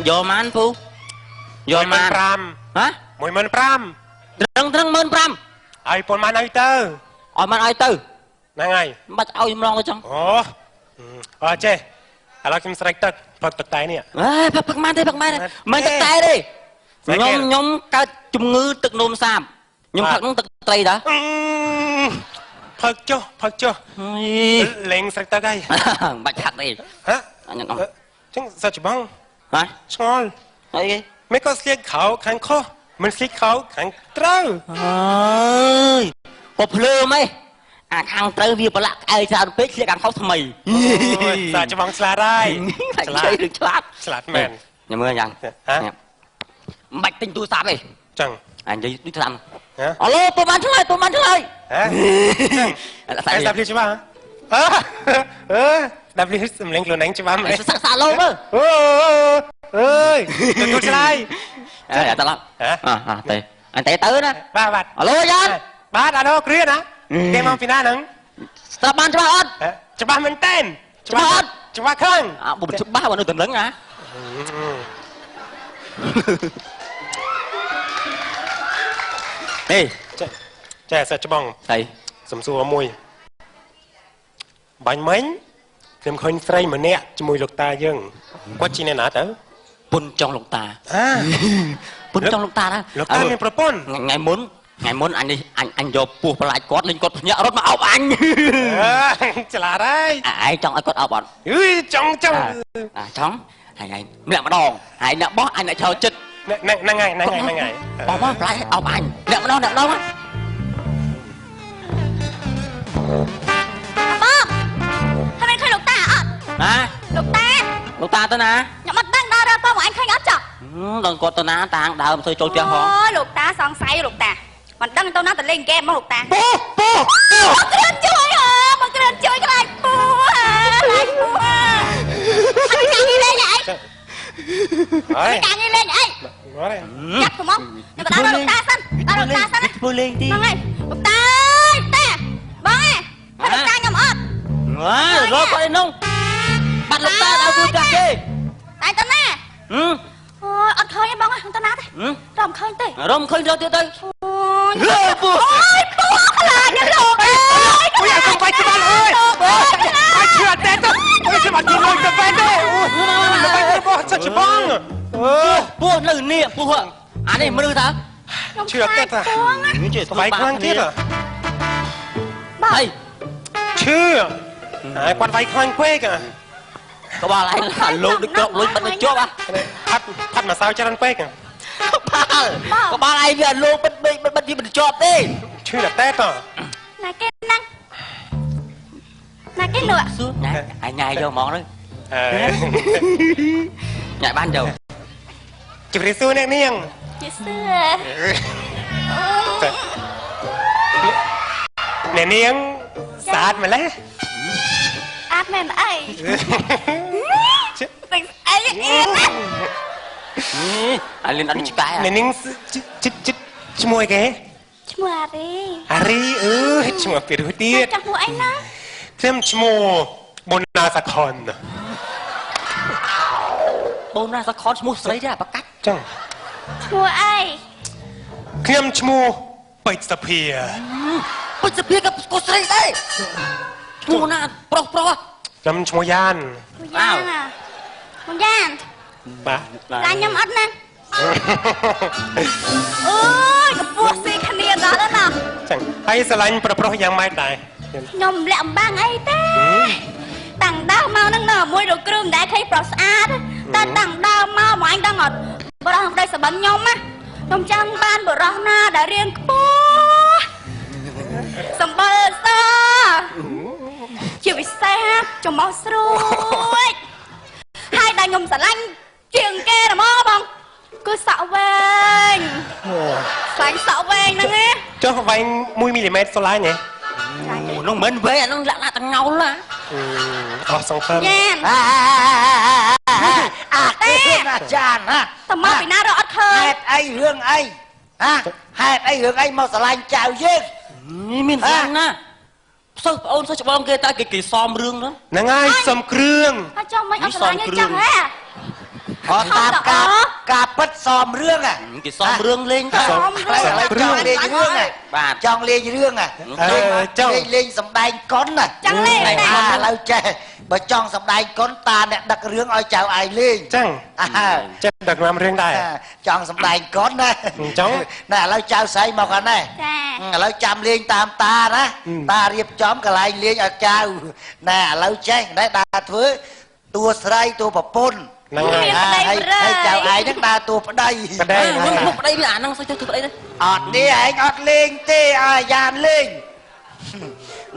vô man phu vô man pram hả mùi mơn pram trăng mơn pram ai pôn man ai tơ man ai tư nè ngay bắt ao im long trong chê lo kim strike tật phật tật tay nè phật man mình tật tay đi nhóm cả chung ngư tật nôm sam nhưng phật nó tật tay đó phật cho lên strike tật ai bắt thật đi hả chẳng sao chỉ băng hả ngon mấy con xiết khẩu kháng khô mình xiết khẩu kháng trâu ơi bột lừa mấy kháng trâu vì bà lạc ai sao biết xiết kháng khẩu thầm mày sao cho băng xla đây chơi được xla mền nhà mưa nhằng bạch tinh tôi sao đi chẳng anh đi đi làm alo tôi bán thứ lời em đạp đi chứ ba đạp đi lên luôn đánh chứ ba mày xa lâu mà ơi đừng tôi lại ta lắm tê anh tê tới đó ba bạn alo anh ba đã đâu kia nè game on final nè sao ban cho ba ơn cho ba mình tên cho ba khang bụng chụp ba bọn nó từng lớn hả đi trẻ sẽ cho bông thầy sầm xua mùi bánh mấy thêm khơi say mà nè cho mùi lục ta dương quá chi này nã tớ bún trong lục ta bún trong lục ta đó lục ta nên propon ngày muốn anh đi anh vô pua lại cót lên cót nhớ rốt mà áo anh chả là đấy ai trong ai cót áo bọn trong này mẹ mà đòn ai nè bó anh lại chờ chết năng ngày bỏ bó lại áo anh nè mà đòn á bópทำไมเคยหลกตาอ่ะหลกตา ตัวนะ อย่ามาตั้งดาวป้าบอกanhเคยงัดจ้ะ đừng có tôi ná tàng đào tôi trôi hả หลกตาสองไซส์หลกตามันตั้งตัวนั้นแต่เล่นเกมมาหลกตา ปู มันกระเด็นช่วยเหรอมันกระเด็นช่วยก็ไรปูฮะไรปูฮะมันการงี้เล่นไงมันการงี้เล่นไงยัดผมมั้งแต่ตาหลกตาสั้นตาหลกตาสั้นนะ ปูเล่นđi มาไงหลกตาแต่บ้างไงหลกตาหยำอด rồi có đi nung bắt lục ta đào tôi cà đi tại tên nè anh khơi em bông ơi tên nát đi rồng khơi tê rồng khơi rồi tê ôi bố cái là nhân lột ơi ôi à không phải chứ bạn ơi ai chưa tên tôi ôi chứ bạn nhìn lôi tập bên đây nó bay cái bó sao chứ bông bố lử nè bố hưởng anh này mới đưa thằng chưa tên à bay khoang thiết à đây chưa quan bay khoang quê kìa có ba lại là lột được cọc lột bật được chốt à thắt mà sao cho ăn quê kìa có ba lại về lột bật gì bật chốt đi chưa là tết à này cái năng này cái lửa nè ai nhai vô món đấy nhai ban đầu chụp đi xưa nè niêng chị xưa nè niêng sát mà lấy áp mềm ấy mình ấy yên á anh lên ăn cái à nè niêng chứ môi cái chứ mùa đi Ari chứ mùa phiền hữu tiết chắc mùa anh đó thêm chứ mùa bồn na sa con bồn na sa con chứ mùa sấy ra bắt cắt chẳng mùa ai thêm chứ mùa bạch sa phìa bạch sa phìa có sấy đấy mùa na pro thêm chứ mùa gian mùa gian à mùa gian bà ra nhầm ớt nè ôi cái buộc gì khăn niên đó đó nào chẳng hay sẽ lạnh pro giang mai tại nhầm lẹm bang ấy thế tặng đau mau nâng nở môi đồ cương đã thấy pro sát ta tặng đau mau mà anh đang ngọt bữa đó đây sẽ bắn nhom á nhom chân ban bữa đó na đã riêng bố sầm bơ sa chiều bị xe trong máu ruồi hai đàn nhom xả lanh chuyện kia là mơ bông cứ sợ vênh sánh sợ vênh nè nghe cho không phải mùi mm số lái nhỉ nó mến về nó lạ thằng ngầu là xong thơm Jan cái là Jan ha tầm mơ bị na rõ thơ hẹt ai hương ai ha hẹt ai hương ai mau xả lanh chào duyên miền Giang na sao ôn sao chụp bông kia ta kỳ xòm rương đó nè ngay xòm krương cho mấy ông xả lanh như chẳng hả តាមការពិតសមរឿងហ៎ គេសំរឿងលេងទៅ ចង់លេងរឿងហ៎ បាទ ចង់លេងរឿងហ៎ ចង់ លេងសំដែងកុនណា ចង់លេង ឥឡូវចេះបើចង់សំដែងកុនតាអ្នកដឹករឿងឲ្យចៅឯងលេង ចឹង ចា ចិត្តដឹកនាំរឿងដែរ ចង់សំដែងកុនណា ចង់ ណែឥឡូវចៅស្រីមកហ្នឹងណា ចា ឥឡូវចាំលេងតាមតាណាតារៀបចំកន្លែងលេងឲ្យចៅណែឥឡូវចេះណែដើរធ្វើតួស្រីតួប្រពន្ធ ហ្នឹងហើយ ហើយចៅឯងហ្នឹងដើរតួប្តី ប្តី មុខប្តីវាអាហ្នឹងសុខចិត្តធ្វើប្តីទៅ អត់ទេឯងអត់លេងទេអាយ៉ានលេង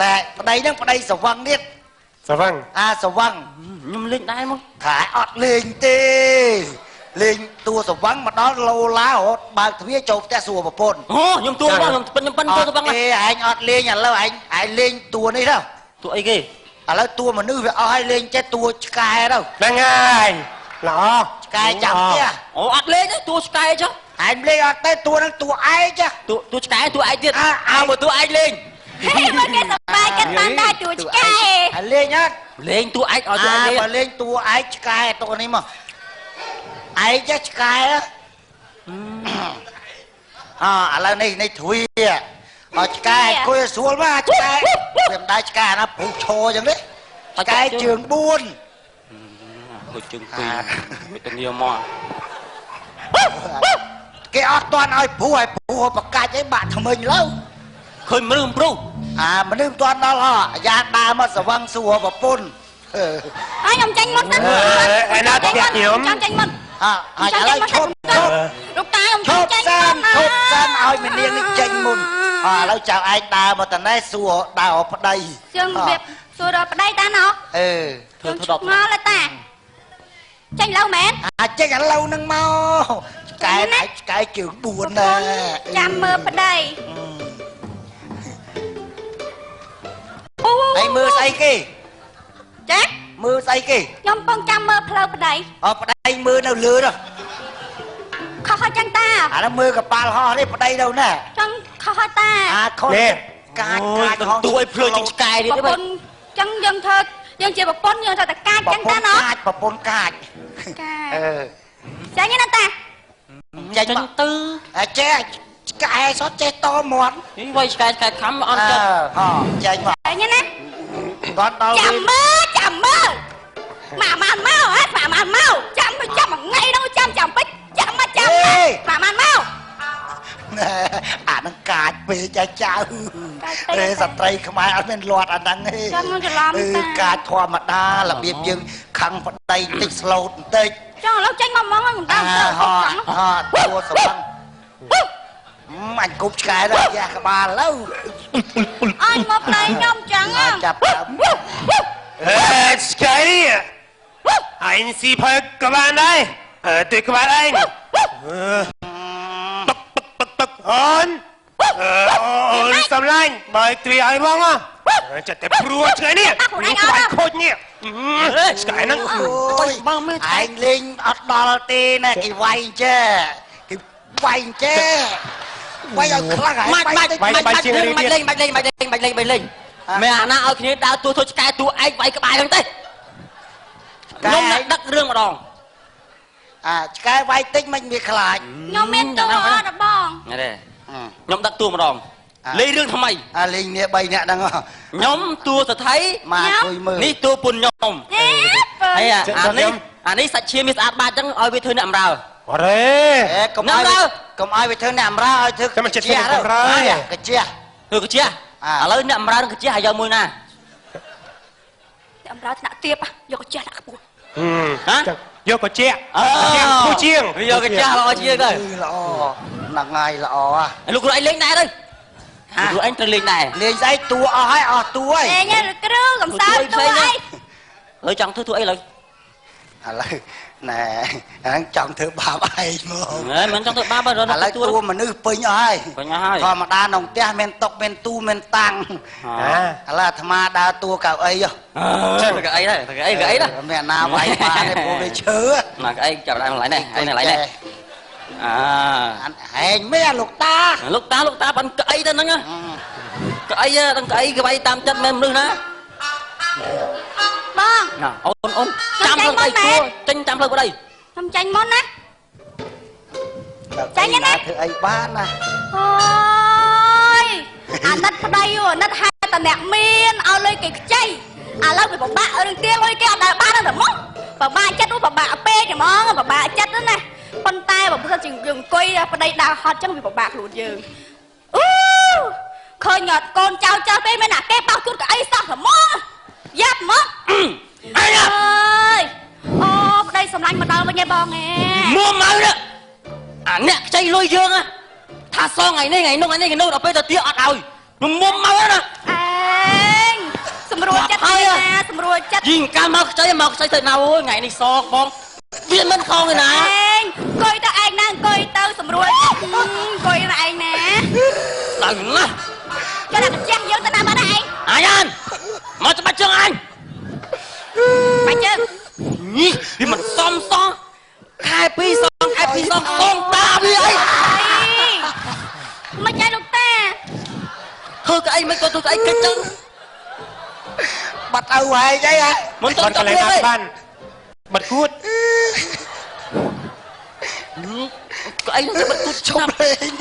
ណែប្តីហ្នឹងប្តីសវឹងទៀត សវឹង អាសវឹង ខ្ញុំលេងដែរមក ថាអត់លេងទេលេងតួសវឹងមកដល់ឡូឡារហូតបើកទ្វារចូលផ្ទះសួរប្រពន្ធ អូខ្ញុំទួបងខ្ញុំប៉ិនទួទៅបង ទេឯងអត់លេងឥឡូវឯងលេងតួនេះទៅ ទួអីគេ ឥឡូវតួមនុស្សវាអស់ឲ្យលេងចេះតួឆ្កែទៅ ហ្នឹងហើយល្អ ឆ្កែចាំផ្ទះ អូអត់លេងទេទួឆ្កែចុះ ឯងលេងអត់ទេតួហ្នឹងតួឯងចា ទួឆ្កែទួឯងទៀតឲ្យមកទួឯងលេង ហេមកគេសប្បាយគេបានដែរទួឆ្កែ ឯងលេងអត់ លេងទួឯងឲ្យទួឯងលេង បើលេងតួឯងឆ្កែតួនេះមកឯងចេះឆ្កែឥឡូវនេះទ្វារឲ្យឆ្កែអង្គុយស្រួលមកឆ្កែវាមិនដែរឆ្កែណាពុះឈរអញ្ចឹងទេឆ្កែជើង4 ហូចជើងពីរមេតានីមក គេអត់ទាន់ឲ្យព្រោះឲ្យព្រោះបកាច់អីបាក់ថ្មិញលើ ឃើញមនុស្សព្រោះ មនុស្សមិនទាន់ដល់ហ៎យ៉ាងដើរមកសវឹងសួរប្រពន្ធ ហើយខ្ញុំចាញ់មុនទៅ ឯណាទៀតខ្ញុំ ចាំចាញ់មុន ហើយឥឡូវឈប់ លោកតាខ្ញុំ ឈប់ ចាញ់ សិ មុ ន ន ឈប់សិនឲ្យមនាងនេះចេញមុនឥឡូវចៅឯងដើរមកតណែសួរដើរប្តី ជើងវាសួរដល់ប្តីតាណោះ ធ្វើធ្វើដល់ ងល់តាចាញ់ឡូវមែន ចេញឥឡូវហ្នឹងមកឆ្កែឯងឆ្កែជើង4ណា ចាំមើលប្តី ឯងមើលស្អីគេ ចា មើលស្អីគេ ខ្ញុំពងចាំមើលផ្លូវប្តី ប្តីមើលនៅលើនោះ ខុសហើយចឹងតា អានោះមើលកប៉ាល់ហោះនេះប្តីនៅណា ចឹងខុសហើយតា ខុសកាចហោះ ទួឲ្យភ្លើជាងឆ្កែទៀត ប្រពន្ធចឹងយើងធ្វើយើងជាប្រពន្ធយើងត្រូវតែកាចចឹងតាណោះ កាចប្រពន្ធកាច កាចចាញ់ណាតា ចេញ ចេញ មក ទៅ ចេះឆ្កែសតចេះតមាត់ នេះវាយឆ្កែខំអត់ចិត្ត ចេញមក ចាញ់ណា គាត់ដល់ ចាំមើលម៉ាម៉ានមកហ៎ម៉ាម៉ានមកចាំមួយថ្ងៃនោះចាំពេចចាំមកម៉ាម៉ានមក អានឹងកាចពេកចាចៅស្ត្រីខ្មែរអត់មានលាត់អាហ្នឹងទេ ចាំច្រឡំតា កាចធម្មតារបៀបយើងខឹងប្តីតិចស្លូតបន្តិច ចឹងឥឡូវចេញមកមកខ្ញុំតាមទៅ ហោតួសវឹងអញគប់ឆ្កែដល់យ៉ាក្បាលលើ អញមកប្តីខ្ញុំចឹង ចាប់ ឆ្កែនេះឯងស៊ីផើក្បាលដែរទៅក្បាលឯងទឹកអូនសំឡាញ់បើទ្វារឲ្យបងចិត្តតែព្រួឆ្កែនេះខ្ញុំខ្វាយខូចនេះឆ្កែហ្នឹង អូយ បងមើល ឯងលេងអត់ដល់ទេណាគេវាយចេះគេវាយចេះវាយឲ្យខ្លាំងហើយ បាច់លេងមែនអាណាឲ្យគ្នាដើរទួឆ្កែទួឯងវាយក្បាលហ្នឹងទេខ្ញុំដឹករឿងម្ដង ឆ្កែវាយតិចមិនវាខ្លាច ខ្ញុំមានតួអត់បង នេះខ្ញុំដឹកទួម្ដងលេងរឿងថ្មី លេងនេះ3នាក់ហ្នឹង ខ្ញុំទួសថៃ មកអង្គុយមើល នេះទួពុនខ្ញុំ ហេ ហើយអានេះសាច់ឈាមវាស្អាតបាតចឹងឲ្យវាធ្វើអ្នកអំរើ អរេ កុំឲ្យវាធ្វើអ្នកអំរើឲ្យធ្វើកាជះធ្វើកាជះ ឥឡូវអ្នកអំរើនឹងកាជះឲ្យយកមួយណា អំរើថ្នាក់ទៀបយកចេះដាក់ខ្ពស់ យកកាជះពូជាង យកកាជះល្អជាងទៅ ល្អហ្នឹងហើយល្អ លោកគ្រូឯងលេងដែរទៅគ្រូឯងត្រូវលេងដែរ លេងស្អីតួអស់ហើយអស់តួហើយ លេងគ្រូកំសើតតួអី ហើយចង់ធ្វើអីឡើយ ឥឡូវណែហ្នឹងចង់ធ្វើបាបឯងមក មិនចង់ធ្វើបាបទេ ឥឡូវតួមនុស្សពេញអស់ហើយ ពេញអស់ហើយ ធម្មតាក្នុងផ្ទះមានតុមានទូមានតាំងឥឡូវអាត្មាដើរតួកៅអី ចឹងកៅអីដែរកៅអីដែរ មានណាវាយបានទេព្រោះវាឈើ ណាកៅអីចាប់ដើមកន្លែងនេះហើយកន្លែងនេះហែងមែនលោកតា លោកតាបានកៅអីទៅហ្នឹងកៅអីទាំងកៅអីក្បៃតាមចិត្តមែនមនុស្សណា បង អូនចាំផ្លូវប្តីទួចេញចាំផ្លូវប្តី ហ ខ្ញុំចាញ់មុនណា ចាញ់ណាធ្វើអីបានណា អូយអាណិតប្តីអាណិតហេតុតែអ្នកមានឲ្យលុយគេខ្ចីឥឡូវវាពិបាករឿងទៀងលុយគេអត់ដែលបានតែមកពិបាកចិត្តពិបាកពេកហ្មងពិបាកចិត្តណាប៉ុន្តែបើមិនជាយើងអង្គុយប្តីដើរហត់ចឹងវាពិបាកខ្លួនយើងអូឃើញអត់កូនចៅចាស់ទេមែនណាគេបោកជូតកៅអីសោះហ្មងយ៉ាប់មកអើយអូប្តីសម្លាញ់មកដល់វិញឯងបងឯង mua máu đó à nè chay lôi dương á tha so ngày nay ngày nông ở bên tao tiếc ọt rồi nó mua máu đó អេងសម្រួលចិត្តណាសម្រួលចិត្ត ยิงการមកចៃទៅណាអូយថ្ងៃនេះសងបងវាមិនខំទេណា អេងអង្គុយទៅឯងណាអង្គុយទៅសម្រួលអង្គុយទៅឯងណា ដល់ណា ចូលដល់ចាស់យើងទៅណាបាត់ឯង អាយ៉ានមកច្បាច់ជើងអញ បាច់ជើង នេះវាមិនសមសងខែ2សងខែ2សងកងតាវាអី មិនចាយលោកតា ធ្វើក្អីមិនក៏ធ្វើក្អីកិច្ចចឹង បាត់ឪហើយអីហ៎ មិនទៅ បាត់កន្លែងណាបានបាត់គួត ក្អីនឹងទៅបិទគូត ជុំ ឆ្នាំ លេង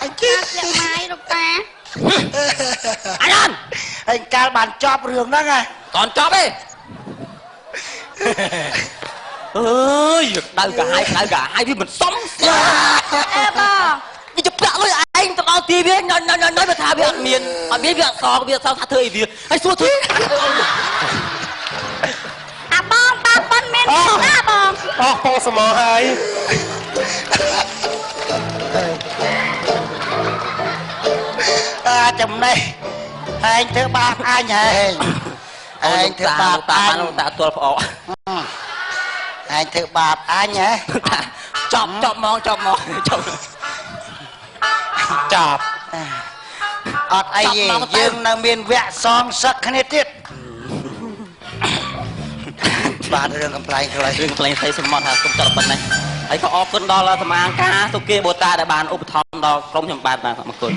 អញគេ លាក់ម៉ាយលោកតា អាយ៉ាន ហើយកាលបានចប់រឿងហ្នឹងហ៎ តន់ចប់ទេអើយដៅកាហាយវាមិនសមស្អា អេបង វាจะប្រាក់លុយឯងទៅដល់ទីវាញ៉យបើថាវាអត់មានអត់មានវាអត់សងវាសងថាធ្វើអីវាហើយសួរធ្វើ អាបងប៉ាប៉ុនមានណាបង អស់ពោសមហើយ ចំណេះឯងធ្វើបាបអញឯងធ្វើបាបអញ តាទល់ផ្អក ឯងធ្វើបាបអញហ៎ ចប់ហ្មងចប់ ចាប់ អត់អីទេយើងនៅមានវគ្គសងសឹកគ្នាទៀតបាទរឿងកំ pl ៃខ្លី រឿងក្លែងស្អីសមត់ថាគុំចត់ប៉ុណ្ណេះហើយក៏អរគុណដល់សមាការទុគេបូតាដែលបានឧបត្ថម្ភដល់ក្រុមខ្ញុំបាទអរគុណ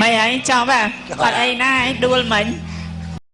mày ấy cho bà còn ấy na ấy đuôi mình